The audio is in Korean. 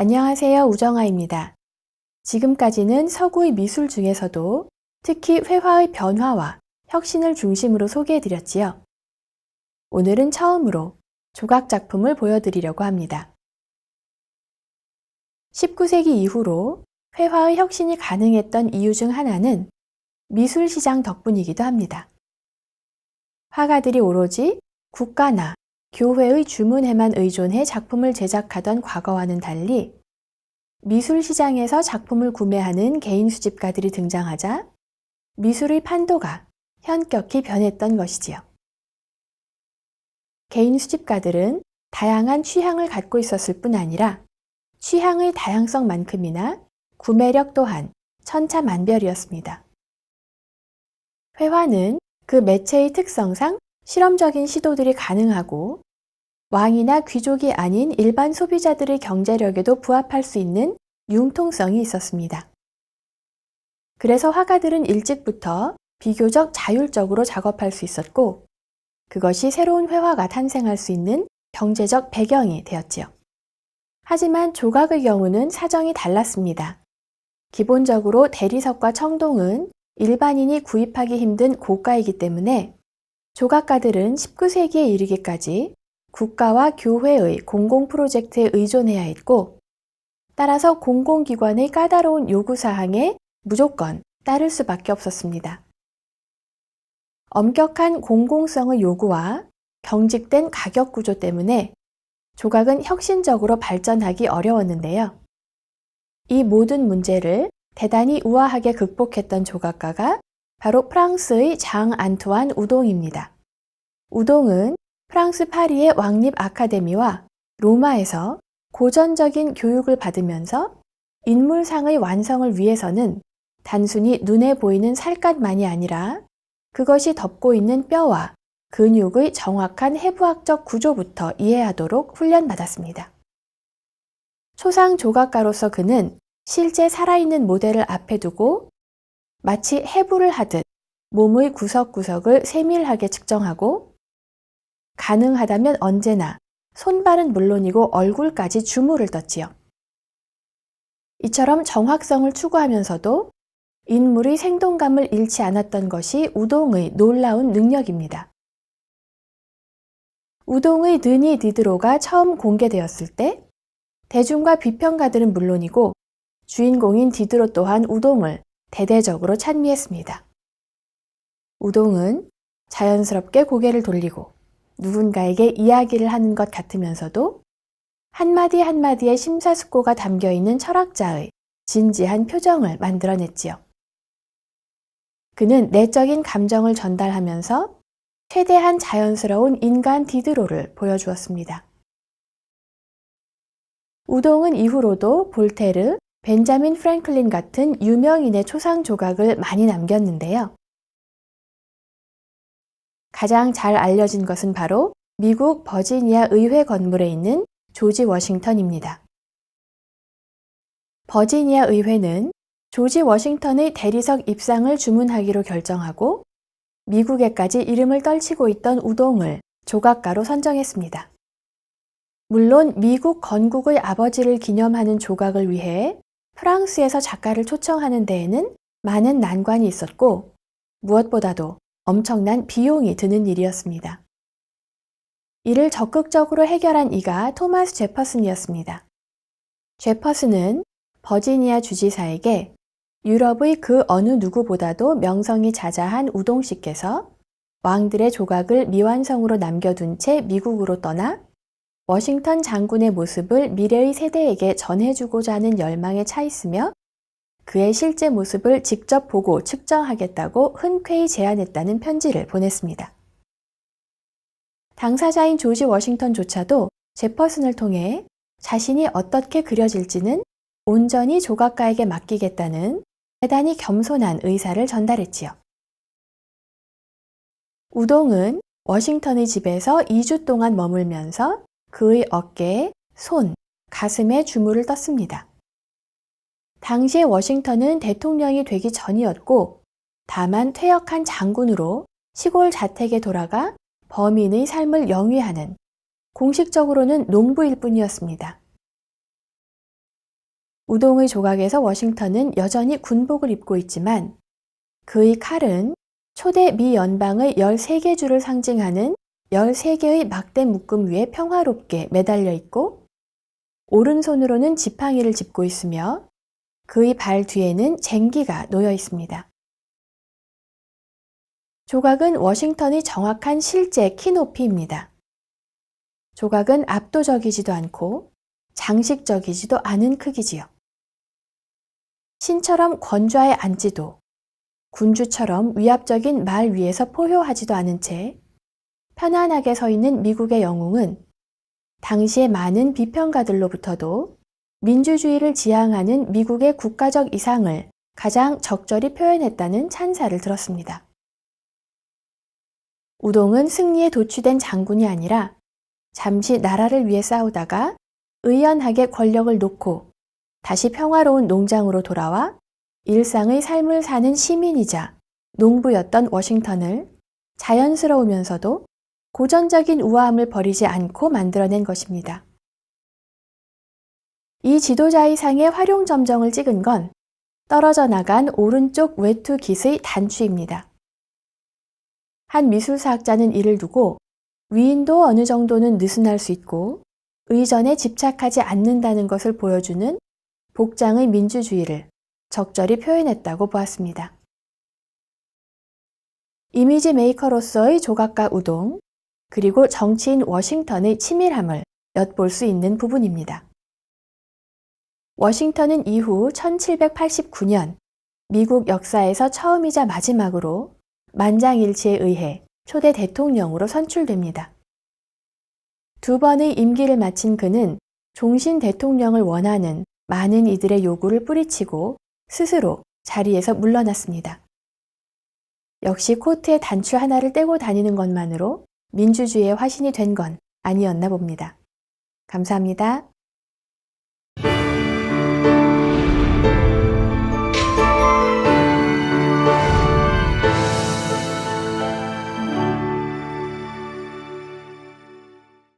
안녕하세요. 우정아입니다. 지금까지는 서구의 미술 중에서도 특히 회화의 변화와 혁신을 중심으로 소개해드렸지요. 오늘은 처음으로 조각 작품을 보여드리려고 합니다. 19세기 이후로 회화의 혁신이 가능했던 이유 중 하나는 미술 시장 덕분이기도 합니다. 화가들이 오로지 국가나 교회의 주문에만 의존해 작품을 제작하던 과거와는 달리 미술 시장에서 작품을 구매하는 개인 수집가들이 등장하자 미술의 판도가 현격히 변했던 것이지요. 개인 수집가들은 다양한 취향을 갖고 있었을 뿐 아니라 취향의 다양성만큼이나 구매력 또한 천차만별이었습니다. 회화는 그 매체의 특성상 실험적인 시도들이 가능하고 왕이나 귀족이 아닌 일반 소비자들의 경제력에도 부합할 수 있는 융통성이 있었습니다. 그래서 화가들은 일찍부터 비교적 자율적으로 작업할 수 있었고 그것이 새로운 회화가 탄생할 수 있는 경제적 배경이 되었지요. 하지만 조각의 경우는 사정이 달랐습니다. 기본적으로 대리석과 청동은 일반인이 구입하기 힘든 고가이기 때문에 조각가들은 19세기에 이르기까지 국가와 교회의 공공 프로젝트에 의존해야 했고, 따라서 공공기관의 까다로운 요구사항에 무조건 따를 수밖에 없었습니다. 엄격한 공공성의 요구와 경직된 가격 구조 때문에 조각은 혁신적으로 발전하기 어려웠는데요. 이 모든 문제를 대단히 우아하게 극복했던 조각가가 바로 프랑스의 장 안투안 우동입니다. 우동은 프랑스 파리의 왕립 아카데미와 로마에서 고전적인 교육을 받으면서 인물상의 완성을 위해서는 단순히 눈에 보이는 살갗만이 아니라 그것이 덮고 있는 뼈와 근육의 정확한 해부학적 구조부터 이해하도록 훈련받았습니다. 초상 조각가로서 그는 실제 살아있는 모델을 앞에 두고 마치 해부를 하듯 몸의 구석구석을 세밀하게 측정하고 가능하다면 언제나 손발은 물론이고 얼굴까지 주물을 떴지요. 이처럼 정확성을 추구하면서도 인물의 생동감을 잃지 않았던 것이 우동의 놀라운 능력입니다. 우동의 드니 디드로가 처음 공개되었을 때 대중과 비평가들은 물론이고 주인공인 디드로 또한 우동을 대대적으로 찬미했습니다. 우동은 자연스럽게 고개를 돌리고 누군가에게 이야기를 하는 것 같으면서도 한마디 한마디의 심사숙고가 담겨있는 철학자의 진지한 표정을 만들어냈지요. 그는 내적인 감정을 전달하면서 최대한 자연스러운 인간 디드로를 보여주었습니다. 우동은 이후로도 볼테르, 벤자민 프랭클린 같은 유명인의 초상 조각을 많이 남겼는데요. 가장 잘 알려진 것은 바로 미국 버지니아 의회 건물에 있는 조지 워싱턴입니다. 버지니아 의회는 조지 워싱턴의 대리석 입상을 주문하기로 결정하고 미국에까지 이름을 떨치고 있던 우동을 조각가로 선정했습니다. 물론 미국 건국의 아버지를 기념하는 조각을 위해 프랑스에서 작가를 초청하는 데에는 많은 난관이 있었고 무엇보다도 엄청난 비용이 드는 일이었습니다. 이를 적극적으로 해결한 이가 토마스 제퍼슨이었습니다. 제퍼슨은 버지니아 주지사에게 유럽의 그 어느 누구보다도 명성이 자자한 우동 씨께서 왕들의 조각을 미완성으로 남겨둔 채 미국으로 떠나 워싱턴 장군의 모습을 미래의 세대에게 전해주고자 하는 열망에 차 있으며 그의 실제 모습을 직접 보고 측정하겠다고 흔쾌히 제안했다는 편지를 보냈습니다. 당사자인 조지 워싱턴조차도 제퍼슨을 통해 자신이 어떻게 그려질지는 온전히 조각가에게 맡기겠다는 대단히 겸손한 의사를 전달했지요. 우동은 워싱턴의 집에서 2주 동안 머물면서 그의 어깨에, 손, 가슴에 주물을 떴습니다. 당시의 워싱턴은 대통령이 되기 전이었고 다만 퇴역한 장군으로 시골 자택에 돌아가 범인의 삶을 영위하는 공식적으로는 농부일 뿐이었습니다. 우동의 조각에서 워싱턴은 여전히 군복을 입고 있지만 그의 칼은 초대 미 연방의 13개 주를 상징하는 13개의 막대 묶음 위에 평화롭게 매달려 있고 오른손으로는 지팡이를 짚고 있으며 그의 발 뒤에는 쟁기가 놓여 있습니다. 조각은 워싱턴의 정확한 실제 키 높이입니다. 조각은 압도적이지도 않고 장식적이지도 않은 크기지요. 신처럼 권좌에 앉지도 군주처럼 위압적인 말 위에서 포효하지도 않은 채 편안하게 서 있는 미국의 영웅은 당시의 많은 비평가들로부터도 민주주의를 지향하는 미국의 국가적 이상을 가장 적절히 표현했다는 찬사를 들었습니다. 우동은 승리에 도취된 장군이 아니라 잠시 나라를 위해 싸우다가 의연하게 권력을 놓고 다시 평화로운 농장으로 돌아와 일상의 삶을 사는 시민이자 농부였던 워싱턴을 자연스러우면서도 고전적인 우아함을 버리지 않고 만들어낸 것입니다. 이 지도자의 상에 활용점정을 찍은 건 떨어져 나간 오른쪽 외투 깃의 단추입니다. 한 미술사학자는 이를 두고 위인도 어느 정도는 느슨할 수 있고 의전에 집착하지 않는다는 것을 보여주는 복장의 민주주의를 적절히 표현했다고 보았습니다. 이미지 메이커로서의 조각가 우동, 그리고 정치인 워싱턴의 치밀함을 엿볼 수 있는 부분입니다. 워싱턴은 이후 1789년 미국 역사에서 처음이자 마지막으로 만장일치에 의해 초대 대통령으로 선출됩니다. 두 번의 임기를 마친 그는 종신 대통령을 원하는 많은 이들의 요구를 뿌리치고 스스로 자리에서 물러났습니다. 역시 코트에 단추 하나를 떼고 다니는 것만으로 민주주의의 화신이 된 건 아니었나 봅니다. 감사합니다.